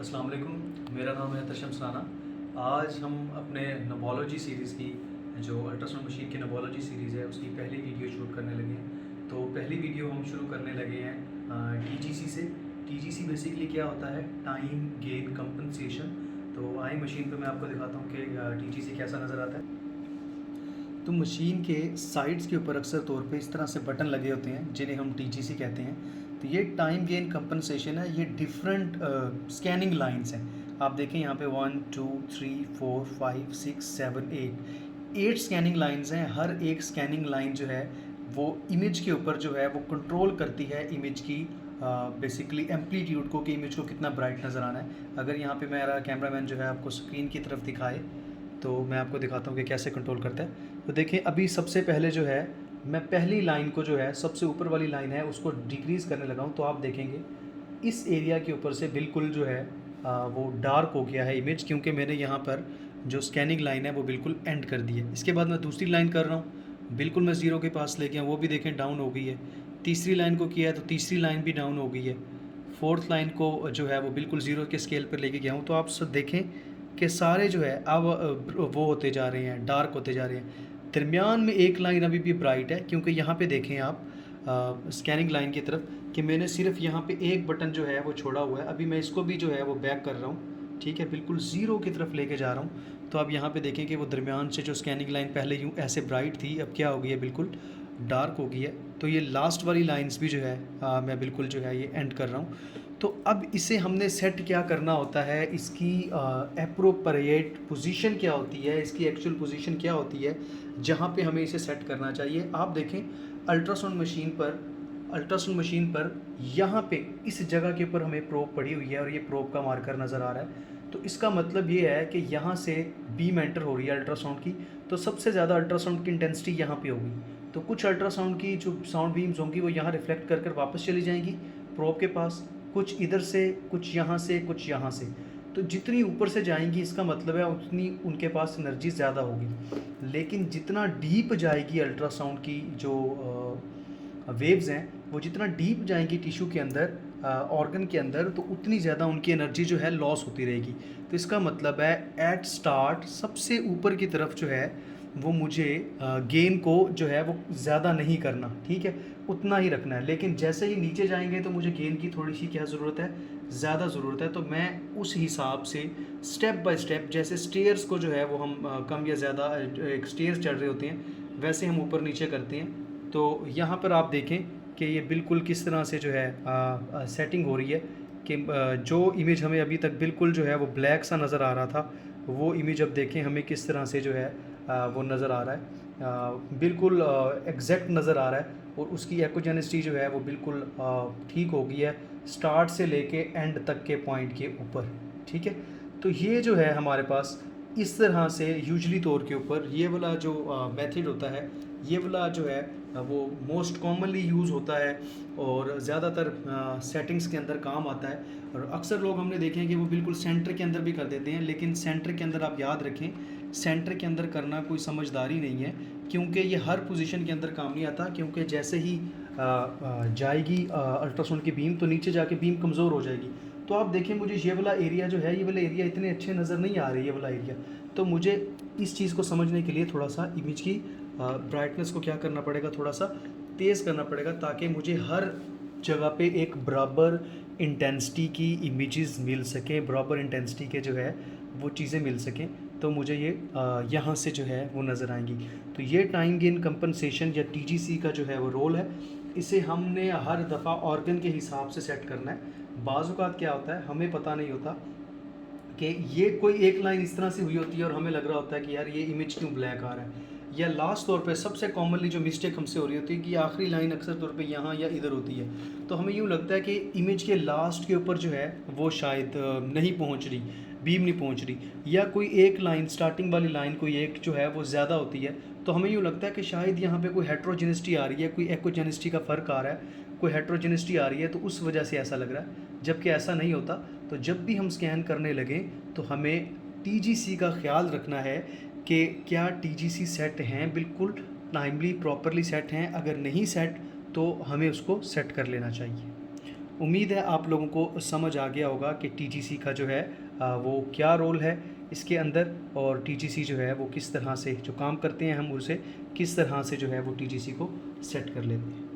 अस्सलाम वालेकुम, मेरा नाम है तशम सराना। आज हम अपने नबोलॉजी सीरीज़ की जो अल्ट्रासाउंड मशीन की नबोलॉजी सीरीज़ है उसकी पहली वीडियो शूट करने लगे हैं। तो पहली वीडियो हम शुरू करने लगे हैं टीजीसी से। टीजीसी बेसिकली क्या होता है, टाइम गेन कंपनसेशन। तो आई मशीन पे मैं आपको दिखाता हूँ कि टीजीसी कैसा नज़र आता है। तो मशीन के साइड्स के ऊपर अक्सर तौर पे इस तरह से बटन लगे होते हैं जिन्हें हम टीजीसी कहते हैं। तो ये टाइम गेन कंपनसेशन है। ये डिफरेंट स्कैनिंग लाइंस हैं। आप देखें यहाँ पे 1 2 3 4 5 6 7 8 स्कैनिंग लाइंस हैं। हर एक स्कैनिंग लाइन जो है वो इमेज के ऊपर जो है वो कंट्रोल करती है इमेज की बेसिकली एम्पलीट्यूड को, कि इमेज को कितना ब्राइट नज़र आना है। अगर यहाँ पे मेरा कैमरामैन जो है आपको स्क्रीन की तरफ दिखाए तो मैं आपको दिखाता हूँ कि कैसे कंट्रोल करता है। तो देखिए अभी सबसे पहले जो है मैं पहली लाइन को जो है सबसे ऊपर वाली लाइन है उसको डिक्रीज़ करने लगा हूँ। तो आप देखेंगे इस एरिया के ऊपर से बिल्कुल जो है वो डार्क हो गया है इमेज, क्योंकि मैंने यहाँ पर जो स्कैनिंग लाइन है वो बिल्कुल एंड कर दी है। इसके बाद मैं दूसरी लाइन कर रहा हूँ, बिल्कुल मैं ज़ीरो के पास ले गया, वो भी देखें डाउन हो गई है। तीसरी लाइन को किया है तो तीसरी लाइन भी डाउन हो गई है। फोर्थ लाइन को जो है वो बिल्कुल ज़ीरो के स्केल पर लेके गया हूँ। तो आप सब देखें कि सारे जो है अब वो होते जा रहे हैं, डार्क होते जा रहे हैं। दरमियान में एक लाइन अभी भी ब्राइट है, क्योंकि यहाँ पे देखें आप स्कैनिंग लाइन की तरफ कि मैंने सिर्फ यहाँ पे एक बटन जो है वो छोड़ा हुआ है। अभी मैं इसको भी जो है वो बैक कर रहा हूँ, ठीक है, बिल्कुल ज़ीरो की तरफ लेके जा रहा हूँ। तो अब यहाँ पे देखें कि वो दरमियान से जो स्कैनिंग लाइन पहले यूँ ऐसे ब्राइट थी, अब क्या हो गई है, बिल्कुल डार्क हो गई है। तो ये लास्ट वाली लाइन्स भी जो है मैं बिल्कुल जो है ये एंड कर रहा हूँ। तो अब इसे हमने सेट क्या करना होता है, इसकी एप्रोप्रिएट पोजीशन क्या होती है, इसकी एक्चुअल पोजीशन क्या होती है जहाँ पे हमें इसे सेट करना चाहिए। आप देखें अल्ट्रासाउंड मशीन पर यहाँ पे इस जगह के ऊपर हमें प्रोब पड़ी हुई है और ये प्रोब का मार्कर नज़र आ रहा है। तो इसका मतलब ये है कि यहाँ से बीम एंटर हो रही है अल्ट्रासाउंड की, तो सबसे ज़्यादा अल्ट्रासाउंड की इंटेंसिटी यहाँ पे होगी। तो कुछ अल्ट्रासाउंड की जो साउंड बीम्स होंगी वो यहाँ रिफ्लेक्ट कर कर वापस चली जाएंगी प्रोब के पास, कुछ इधर से, कुछ यहाँ से, कुछ यहाँ से। तो जितनी ऊपर से जाएंगी इसका मतलब है उतनी उनके पास एनर्जी ज़्यादा होगी। लेकिन जितना डीप जाएगी अल्ट्रासाउंड की जो वेव्स हैं, वो जितना डीप जाएंगी टिश्यू के अंदर, ऑर्गन के अंदर, तो उतनी ज़्यादा उनकी एनर्जी जो है लॉस होती रहेगी। तो इसका मतलब है एट स्टार्ट सबसे ऊपर की तरफ जो है वो मुझे गेन को जो है वो ज़्यादा नहीं करना, ठीक है, उतना ही रखना है। लेकिन जैसे ही नीचे जाएंगे तो मुझे गेन की थोड़ी सी क्या ज़रूरत है, ज़्यादा ज़रूरत है। तो मैं उस हिसाब से स्टेप बाय स्टेप, जैसे स्टेयर्स को जो है वो हम कम या ज़्यादा एक स्टेयर्स चढ़ रहे होते हैं, वैसे हम ऊपर नीचे करते हैं। तो यहाँ पर आप देखें कि ये बिल्कुल किस तरह से जो है सेटिंग हो रही है कि जो इमेज हमें अभी तक बिल्कुल जो है वो ब्लैक सा नज़र आ रहा था, वो इमेज अब देखें हमें किस तरह से जो है वो नज़र आ रहा है, बिल्कुल एग्जैक्ट नज़र आ रहा है। और उसकी एक्ोजेनिसिटी जो है वो बिल्कुल ठीक हो गई है स्टार्ट से लेके एंड तक के पॉइंट के ऊपर, ठीक है। तो ये जो है हमारे पास इस तरह से यूजली तौर के ऊपर ये वाला जो मेथड होता है, ये वाला जो है वो मोस्ट कॉमनली यूज़ होता है और ज़्यादातर सेटिंग्स के अंदर काम आता है। और अक्सर लोग हमने देखे हैं कि वो बिल्कुल सेंटर के अंदर भी कर देते हैं, लेकिन सेंटर के अंदर आप याद रखें, सेंटर के अंदर करना कोई समझदारी नहीं है, क्योंकि ये हर पोजीशन के अंदर काम नहीं आता। क्योंकि जैसे ही जाएगी अल्ट्रासाउंड की बीम तो नीचे जाके बीम कमज़ोर हो जाएगी। तो आप देखें मुझे ये वाला एरिया जो है, ये वाला एरिया इतने अच्छे नज़र नहीं आ रही, ये वाला एरिया। तो मुझे इस चीज़ को समझने के लिए थोड़ा सा इमेज की ब्राइटनेस को क्या करना पड़ेगा, थोड़ा सा तेज़ करना पड़ेगा, ताकि मुझे हर जगह पे एक बराबर इंटेंसिटी की इमेजेस मिल सकें, बराबर इंटेंसिटी के जो है वो चीज़ें मिल सकें। तो मुझे ये यहाँ से जो है वो नज़र आएंगी। तो ये टाइम गेन कंपनसेशन या टीजीसी का जो है वो रोल है। इसे हमने हर दफ़ा ऑर्गन के हिसाब से सेट करना है। बाज़-औक़ात क्या होता है, हमें पता नहीं होता कि ये कोई एक लाइन इस तरह से हुई होती है और हमें लग रहा होता है कि यार ये इमेज क्यों ब्लैक आ रहा है। या लास्ट तौर पे सबसे कॉमनली जो मिस्टेक हमसे हो रही होती है कि आखिरी लाइन अक्सर तौर पे यहाँ या इधर होती है। तो हमें यूँ लगता है कि इमेज के लास्ट के ऊपर जो है वो शायद नहीं पहुँच रही, बीम नहीं पहुँच रही, या कोई एक लाइन स्टार्टिंग वाली लाइन कोई एक जो है वो ज़्यादा होती है। तो हमें यूँ लगता है कि शायद यहाँ पे कोई हेट्रोजेनिसिटी आ रही है, कोई एक्ोजेनिसिटी का फ़र्क आ रहा है, कोई हेट्रोजेनिसिटी आ रही है, तो उस वजह से ऐसा लग रहा है, जबकि ऐसा नहीं होता। तो जब भी हम स्कैन करने लगें तो हमें टीजीसी का ख्याल रखना है कि क्या टीजीसी सेट हैं, बिल्कुल टाइमली प्रॉपरली सेट हैं। अगर नहीं सेट तो हमें उसको सेट कर लेना चाहिए। उम्मीद है आप लोगों को समझ आ गया होगा कि टीजीसी का जो है वो क्या रोल है इसके अंदर, और टीजीसी जो है वो किस तरह से जो काम करते हैं हम उसे किस तरह से जो है वो टीजीसी को सेट कर लेते हैं।